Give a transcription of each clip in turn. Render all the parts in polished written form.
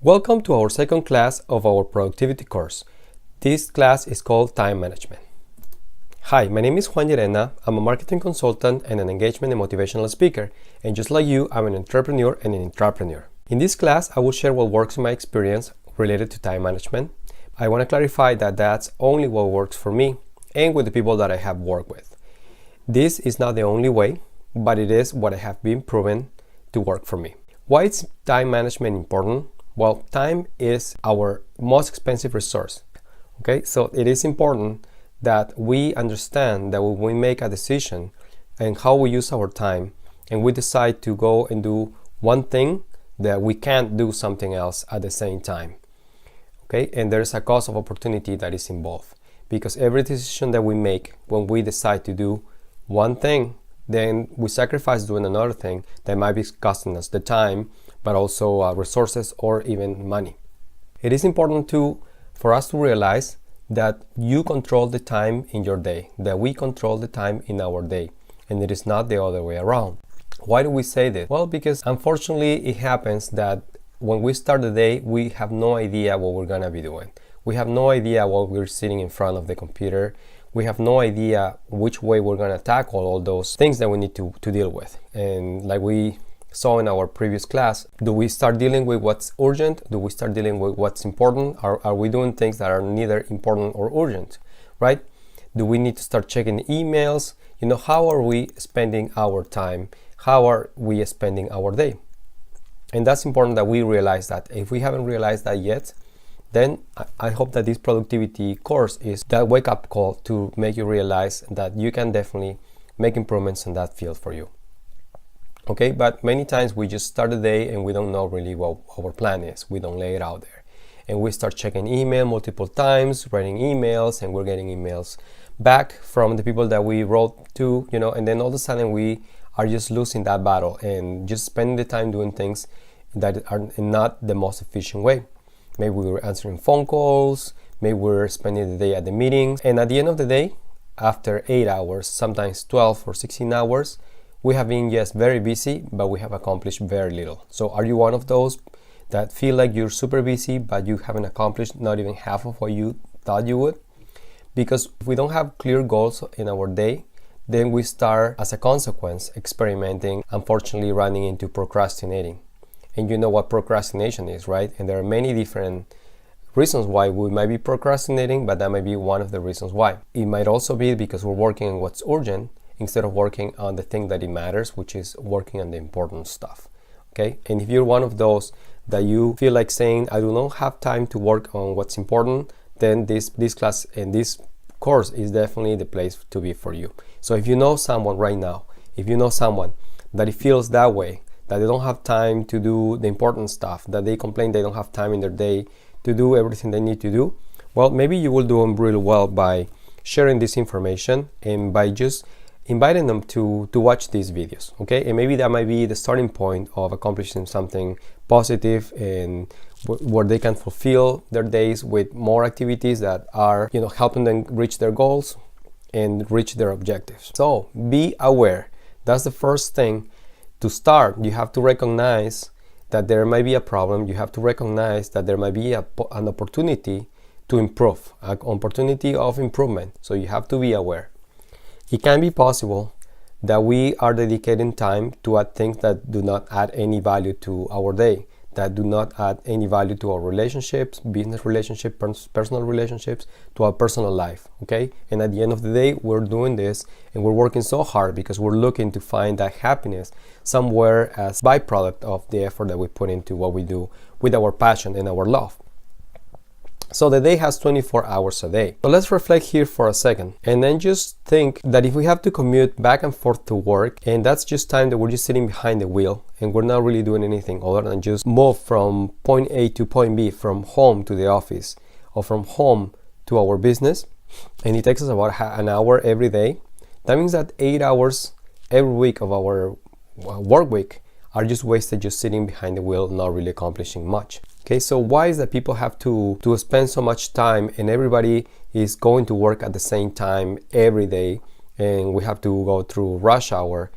Welcome to our second class of our productivity course. This class is called Time Management. Hi, my name is Juan Llerena. I'm a marketing consultant and an engagement and motivational speaker. And just like you, I'm an entrepreneur and an intrapreneur. In this class, I will share what works in my experience related to time management. I want to clarify that that's only what works for me and with the people that I have worked with. This is not the only way, but it is what I have been proven to work for me. Why is time management important? Well, time is our most expensive resource. Okay, so it is important that we understand that when we make a decision and how we use our time, and we decide to go and do one thing, that we can't do something else at the same time. Okay, and there's a cost of opportunity that is involved, because every decision that we make when we decide to do one thing, then we sacrifice doing another thing that might be costing us the time, but also resources or even money. It is important for us to realize that you control the time in your day, that we control the time in our day, and it is not the other way around. Why do we say this? Well, because unfortunately it happens that when we start the day, we have no idea what we're gonna be doing. We have no idea what we're sitting in front of the computer. We have no idea which way we're gonna tackle all those things that we need to deal with. And like we saw in our previous class, do we start dealing with what's urgent? Do we start dealing with what's important? Are we doing things that are neither important or urgent, right? Do we need to start checking emails? How are we spending our time? How are we spending our day? And that's important that we realize that. If we haven't realized that yet, then I hope that this productivity course is that wake-up call to make you realize that you can definitely make improvements in that field for you. Okay, but many times we just start the day and we don't know really what our plan is. We don't lay it out there. And we start checking email multiple times, writing emails, and we're getting emails back from the people that we wrote to, and then all of a sudden we are just losing that battle and just spending the time doing things that are not the most efficient way. Maybe we were answering phone calls, maybe we're spending the day at the meetings, and at the end of the day, after 8 hours, sometimes 12 or 16 hours, we have been, yes, very busy, but we have accomplished very little. So are you one of those that feel like you're super busy, but you haven't accomplished not even half of what you thought you would? Because if we don't have clear goals in our day, then we start, as a consequence, experimenting, unfortunately running into procrastinating. And you know what procrastination is, right? And there are many different reasons why we might be procrastinating, but that might be one of the reasons why. It might also be because we're working on what's urgent instead of working on the thing that it matters, which is working on the important stuff. Okay? And if you're one of those that you feel like saying, I do not have time to work on what's important, then this class and this course is definitely the place to be for you. So if you know someone right now, if you know someone that it feels that way, that they don't have time to do the important stuff, that they complain they don't have time in their day to do everything they need to do, well, maybe you will do them really well by sharing this information and by just inviting them to watch these videos, okay? And maybe that might be the starting point of accomplishing something positive and where they can fulfill their days with more activities that are, helping them reach their goals and reach their objectives. So be aware. That's the first thing. To start, you have to recognize that there might be a problem. You have to recognize that there might be an opportunity to improve, an opportunity of improvement. So you have to be aware. It can be possible that we are dedicating time to add things that do not add any value to our day, that do not add any value to our relationships, business relationships, personal relationships, to our personal life, okay? And at the end of the day, we're doing this and we're working so hard because we're looking to find that happiness somewhere as byproduct of the effort that we put into what we do with our passion and our love. So the day has 24 hours a day. So let's reflect here for a second and then just think that if we have to commute back and forth to work, and that's just time that we're just sitting behind the wheel and we're not really doing anything other than just move from point A to point B, from home to the office or from home to our business, and it takes us about an hour every day, that means that 8 hours every week of our work week are just wasted just sitting behind the wheel, not really accomplishing much. Okay, so why is that people have to spend so much time and everybody is going to work at the same time every day, and we have to go through rush hour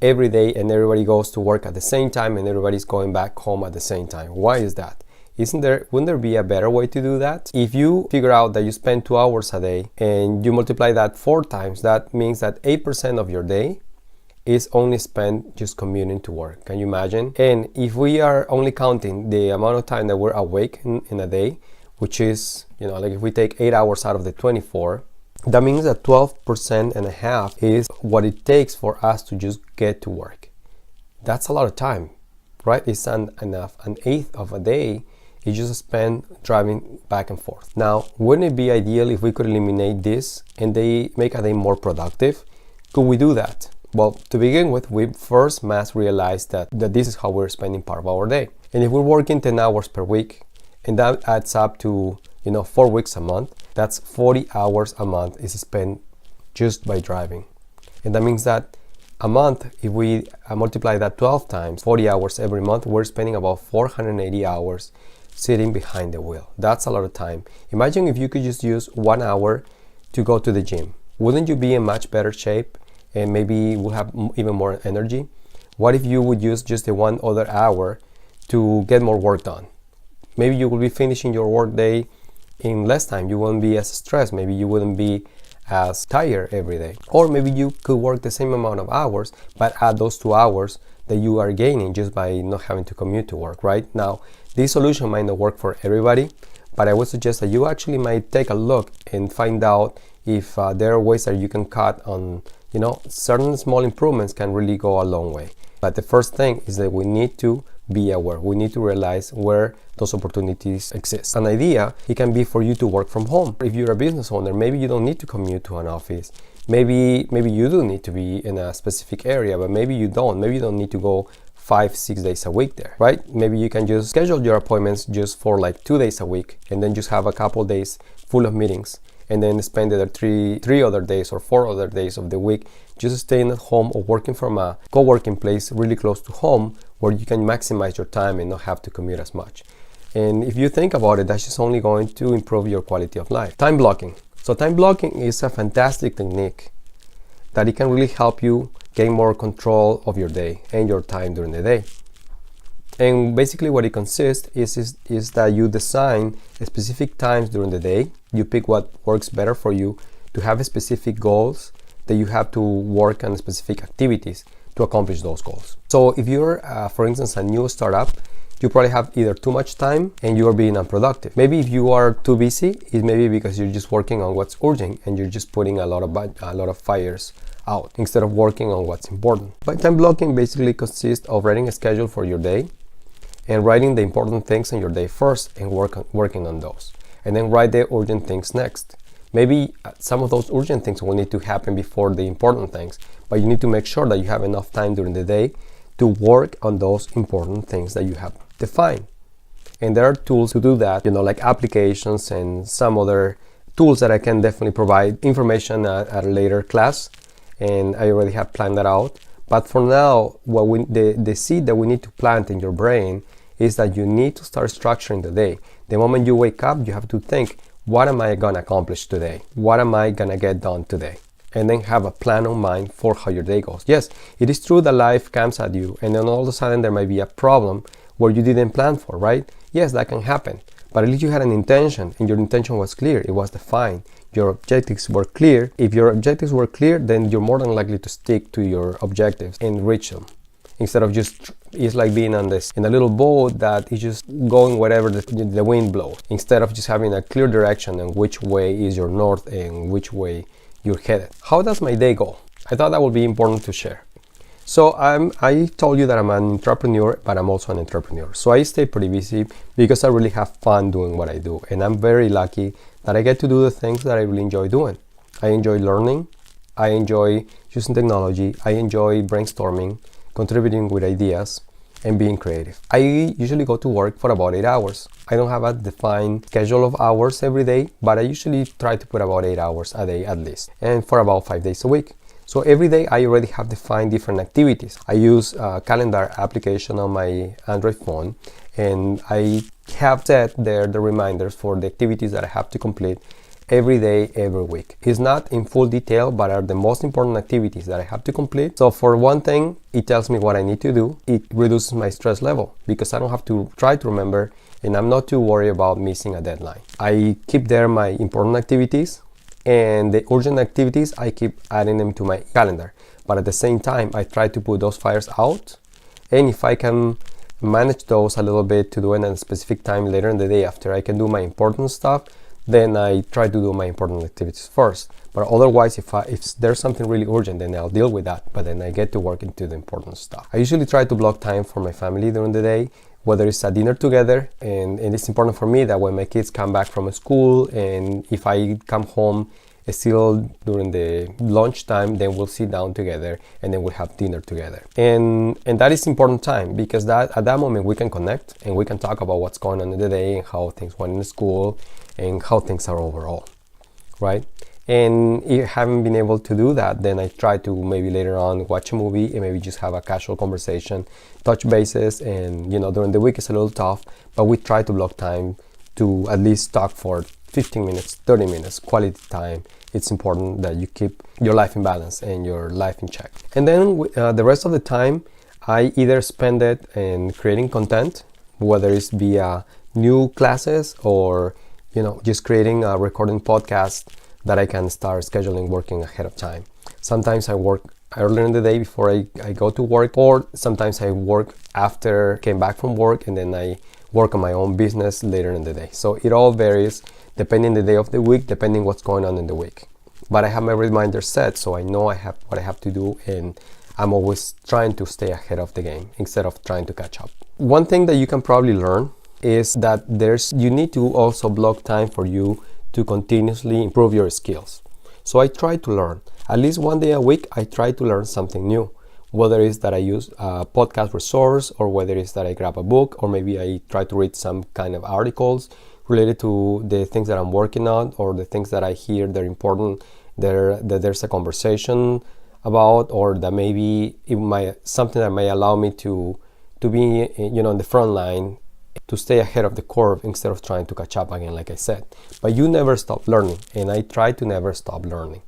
every day and everybody goes to work at the same time and everybody's going back home at the same time? Why is that? Wouldn't there be a better way to do that? If you figure out that you spend 2 hours a day and you multiply that 4 times, that means that 8% of your day is only spent just commuting to work. Can you imagine? And if we are only counting the amount of time that we're awake in a day, which is, like if we take 8 hours out of the 24, that means that 12% and a half is what it takes for us to just get to work. That's a lot of time, right? It's an eighth of a day you just spend driving back and forth. Now, wouldn't it be ideal if we could eliminate this and they make a day more productive? Could we do that? Well, to begin with, we first must realize that this is how we're spending part of our day. And if we're working 10 hours per week, and that adds up to 4 weeks a month, that's 40 hours a month is spent just by driving. And that means that a month, if we multiply that 12 times, 40 hours every month, we're spending about 480 hours sitting behind the wheel. That's a lot of time. Imagine if you could just use 1 hour to go to the gym. Wouldn't you be in much better shape? And maybe we'll have even more energy. What if you would use just the 1 other hour to get more work done? Maybe you will be finishing your work day in less time. You won't be as stressed. Maybe you wouldn't be as tired every day. Or maybe you could work the same amount of hours, but add those 2 hours that you are gaining just by not having to commute to work, right? Now, this solution might not work for everybody, but I would suggest that you actually might take a look and find out if there are ways that you can cut on, certain small improvements can really go a long way. But the first thing is that we need to be aware. We need to realize where those opportunities exist. An idea, it can be for you to work from home. If you're a business owner, maybe you don't need to commute to an office. Maybe you do need to be in a specific area, but maybe you don't. Maybe you don't need to go 5-6 days a week there, right? Maybe you can just schedule your appointments just for like 2 days a week and then just have a couple days full of meetings, and then spend the three other days or 4 other days of the week just staying at home or working from a co-working place really close to home where you can maximize your time and not have to commute as much. And if you think about it, that's just only going to improve your quality of life. Time blocking. So time blocking is a fantastic technique that it can really help you gain more control of your day and your time during the day. And basically what it consists is that you design specific times during the day. You pick what works better for you to have specific goals that you have to work on specific activities to accomplish those goals. So if you're, for instance, a new startup, you probably have either too much time and you are being unproductive. Maybe if you are too busy, it may be because you're just working on what's urgent and you're just putting a lot of fires out instead of working on what's important. But time blocking basically consists of writing a schedule for your day and writing the important things in your day first and working on those. And then write the urgent things next. Maybe some of those urgent things will need to happen before the important things, but you need to make sure that you have enough time during the day to work on those important things that you have defined. And there are tools to do that, like applications and some other tools that I can definitely provide information at a later class. And I already have planned that out. But for now, the seed that we need to plant in your brain is that you need to start structuring the day. The moment you wake up, you have to think, what am I gonna accomplish today? What am I gonna get done today? And then have a plan on mind for how your day goes. Yes, it is true that life comes at you and then all of a sudden there might be a problem where you didn't plan for, right? Yes, that can happen. But at least you had an intention and your intention was clear. It was defined. Your objectives were clear. If your objectives were clear, then you're more than likely to stick to your objectives and reach them. Instead of it's like being in a little boat that is just going wherever the wind blows. Instead of just having a clear direction and which way is your north and which way you're headed. How does my day go? I thought that would be important to share. So I told you that I'm an entrepreneur, but I'm also an entrepreneur. So I stay pretty busy because I really have fun doing what I do. And I'm very lucky that I get to do the things that I really enjoy doing. I enjoy learning. I enjoy using technology. I enjoy brainstorming, contributing with ideas, and being creative. I usually go to work for about 8 hours. I don't have a defined schedule of hours every day, but I usually try to put about 8 hours a day at least, and for about 5 days a week. So every day I already have defined different activities. I use a calendar application on my Android phone, and I have set there the reminders for the activities that I have to complete every day, every week. It's not in full detail, but are the most important activities that I have to complete. So for one thing, it tells me what I need to do. It reduces my stress level because I don't have to try to remember, and I'm not too worried about missing a deadline. I keep there my important activities, and the urgent activities, I keep adding them to my calendar. But at the same time, I try to put those fires out, and if I can manage those a little bit to do it at a specific time later in the day after I can do my important stuff, then I try to do my important activities first. But otherwise, if there's something really urgent, then I'll deal with that, but then I get to work into the important stuff. I usually try to block time for my family during the day, whether it's a dinner together, and it's important for me that when my kids come back from school, and if I come home still during the lunchtime, then we'll sit down together and then we'll have dinner together. And that is important time, because that at that moment we can connect and we can talk about what's going on in the day and how things went in school and how things are overall, right? And if I haven't been able to do that, then I try to maybe later on watch a movie and maybe just have a casual conversation, touch bases, and during the week it's a little tough, but we try to block time to at least talk for 15 minutes, 30 minutes, quality time. It's important that you keep your life in balance and your life in check. And then the rest of the time, I either spend it in creating content, whether it's via new classes or just creating a recording podcast that I can start scheduling working ahead of time. Sometimes I work earlier in the day before I go to work, or sometimes I work after came back from work, and then I work on my own business later in the day. So it all varies depending the day of the week, depending what's going on in the week. But I have my reminder set, so I know I have what I have to do, and I'm always trying to stay ahead of the game instead of trying to catch up. One thing that you can probably learn is that you need to also block time for you to continuously improve your skills. So I try to learn at least one day a week. I try to learn something new, whether it's that I use a podcast resource, or whether it's that I grab a book, or maybe I try to read some kind of articles related to the things that I'm working on, or the things that I hear that are important, that there's a conversation about, or that maybe something that may allow me to be in the front line, to stay ahead of the curve instead of trying to catch up again, like I said. But you never stop learning, and I try to never stop learning.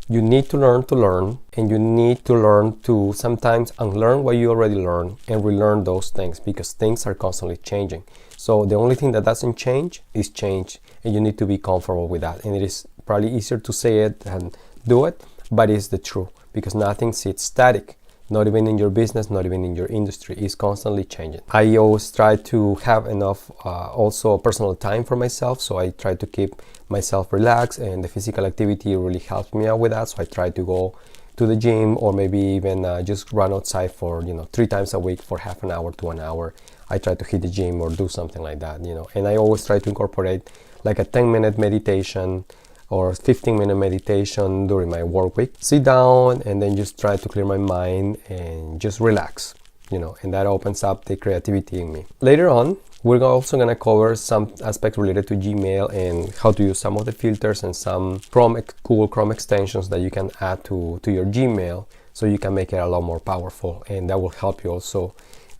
You need to learn, and you need to learn to sometimes unlearn what you already learned and relearn those things, because things are constantly changing. So the only thing that doesn't change is change, and you need to be comfortable with that. And it is probably easier to say it than do it, but it's the truth, because nothing sits static. Not even in your business, not even in your industry. It's constantly changing. I always try to have enough also personal time for myself, so I try to keep myself relaxed, and the physical activity really helps me out with that. So I try to go to the gym, or maybe even just run outside for 3 times a week for half an hour to an hour. I try to hit the gym or do something like that, and I always try to incorporate like a 10-minute meditation or 15-minute meditation during my work week. Sit down and then just try to clear my mind and just relax, and that opens up the creativity in me. Later on, we're also going to cover some aspects related to Gmail and how to use some of the filters and some Google Chrome extensions that you can add to your Gmail, so you can make it a lot more powerful, and that will help you also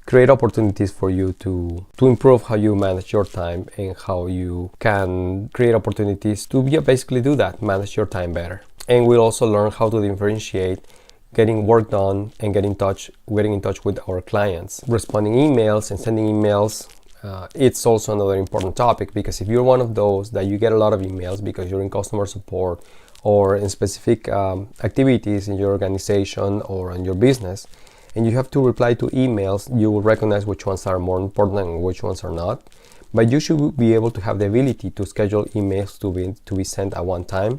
create opportunities for you to improve how you manage your time, and how you can create opportunities to basically do that, manage your time better. And we'll also learn how to differentiate getting work done and getting in touch with our clients. Responding emails and sending emails, it's also another important topic, because if you're one of those that you get a lot of emails because you're in customer support or in specific activities in your organization or in your business, and you have to reply to emails, you will recognize which ones are more important and which ones are not. But you should be able to have the ability to schedule emails to be sent at one time,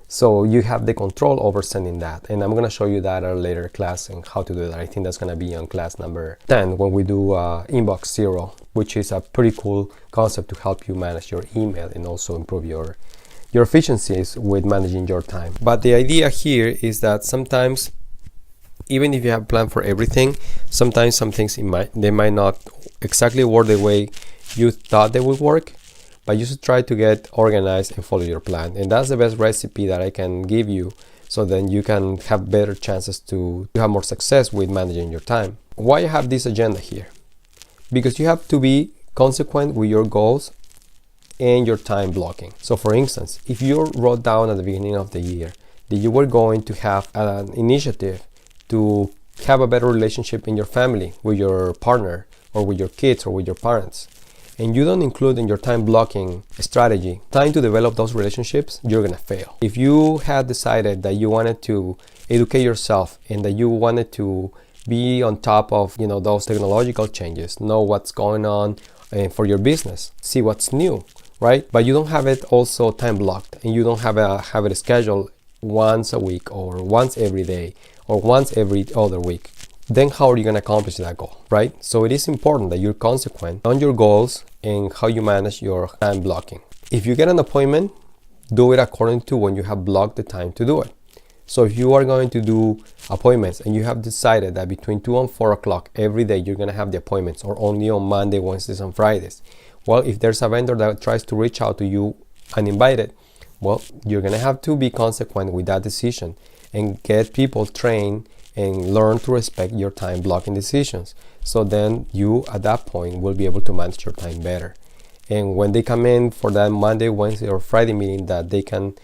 so you have the control over sending that. And I'm going to show you that at a later class and how to do that. I think that's going to be on class number 10 when we do Inbox Zero, which is a pretty cool concept to help you manage your email and also improve your efficiencies with managing your time. But the idea here is that sometimes, even if you have a plan for everything, sometimes some things they might not exactly work the way you thought they would work, but you should try to get organized and follow your plan. And that's the best recipe that I can give you, so then you can have better chances to have more success with managing your time. Why I have this agenda here? Because you have to be consequent with your goals and your time blocking. So for instance, if you wrote down at the beginning of the year that you were going to have an initiative to have a better relationship in your family, with your partner, or with your kids, or with your parents, and you don't include in your time blocking strategy time to develop those relationships, you're gonna fail. If you had decided that you wanted to educate yourself and that you wanted to be on top of those technological changes, know what's going on for your business, see what's new, right? But you don't have it also time blocked, and you don't have it scheduled once a week, or once every day, or once every other week, then how are you going to accomplish that goal, right? So it is important that you're consequent on your goals and how you manage your time blocking. If you get an appointment, do it according to when you have blocked the time to do it. So if you are going to do appointments and you have decided that between 2 and 4 o'clock every day you're going to have the appointments, or only on Monday, Wednesdays, and Fridays, well, if there's a vendor that tries to reach out to you uninvited, well, you're going to have to be consequent with that decision and get people trained and learn to respect your time blocking decisions. So then you, at that point, will be able to manage your time better. And when they come in for that Monday, Wednesday, or Friday meeting that they can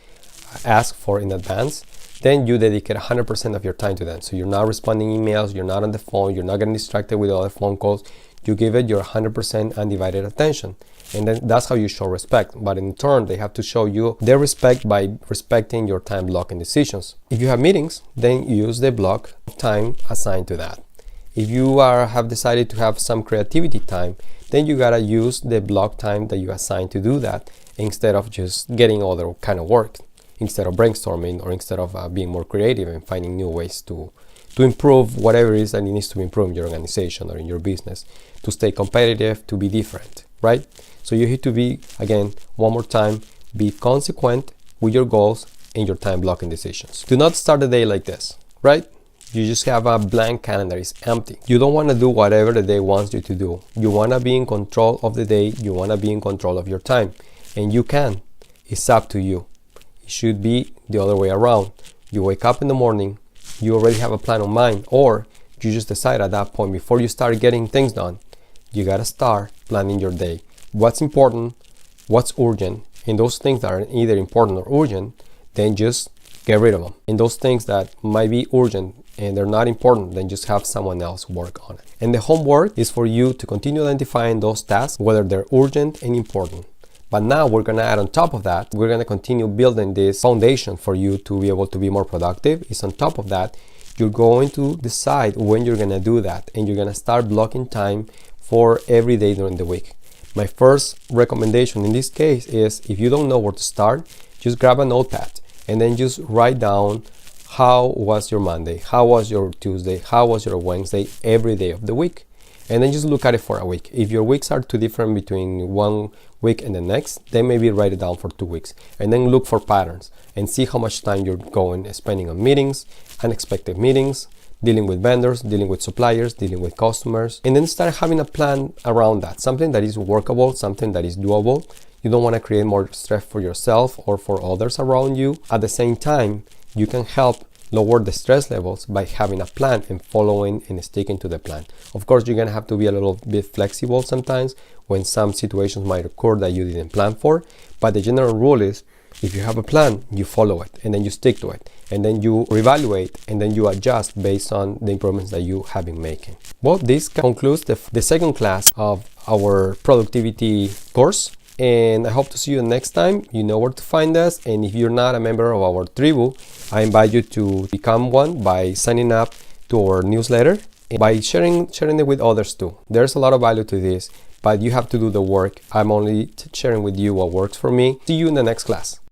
ask for in advance, then you dedicate 100% of your time to them. So you're not responding emails, you're not on the phone, you're not getting distracted with other phone calls. You give it your 100% undivided attention. And then that's how you show respect. But in turn, they have to show you their respect by respecting your time blocking decisions. If you have meetings, then use the block of time assigned to that. If you have decided to have some creativity time, then you gotta use the block time that you assigned to do that, instead of just getting other kind of work, instead of brainstorming, or instead of being more creative and finding new ways to improve whatever it is that needs to be improved in your organization or in your business, to stay competitive, to be different, right? So you have to be, again, one more time, be consequent with your goals and your time blocking decisions. Do not start the day like this, right? You just have a blank calendar, it's empty. You don't want to do whatever the day wants you to do. You want to be in control of the day, you want to be in control of your time. And you can, it's up to you. It should be the other way around. You wake up in the morning, you already have a plan in mind, or you just decide at that point, before you start getting things done, you gotta start planning your day. What's important, what's urgent, and those things that are either important or urgent, then just get rid of them. And those things that might be urgent and they're not important, then just have someone else work on it. And the homework is for you to continue identifying those tasks, whether they're urgent and important. But now we're going to add on top of that, we're going to continue building this foundation for you to be able to be more productive. It's on top of that, you're going to decide when you're going to do that, and you're going to start blocking time for every day during the week. My first recommendation in this case is, if you don't know where to start, just grab a notepad and then just write down how was your Monday, how was your Tuesday, how was your Wednesday, every day of the week. And then just look at it for a week. If your weeks are too different between one week and the next, then maybe write it down for 2 weeks. And then look for patterns and see how much time you're spending on meetings, unexpected meetings, dealing with vendors, dealing with suppliers, dealing with customers. And then start having a plan around that, something that is workable, something that is doable. You don't want to create more stress for yourself or for others around you. At the same time, you can help lower the stress levels by having a plan and following and sticking to the plan. Of course, you're going to have to be a little bit flexible sometimes when some situations might occur that you didn't plan for. But the general rule is, if you have a plan, you follow it and then you stick to it. And then you reevaluate and then you adjust based on the improvements that you have been making. Well, this concludes the second class of our productivity course. And I hope to see you next time. You know where to find us. And if you're not a member of our tribu, I invite you to become one by signing up to our newsletter and by sharing it with others too. There's a lot of value to this, but you have to do the work. I'm only sharing with you what works for me. See you in the next class.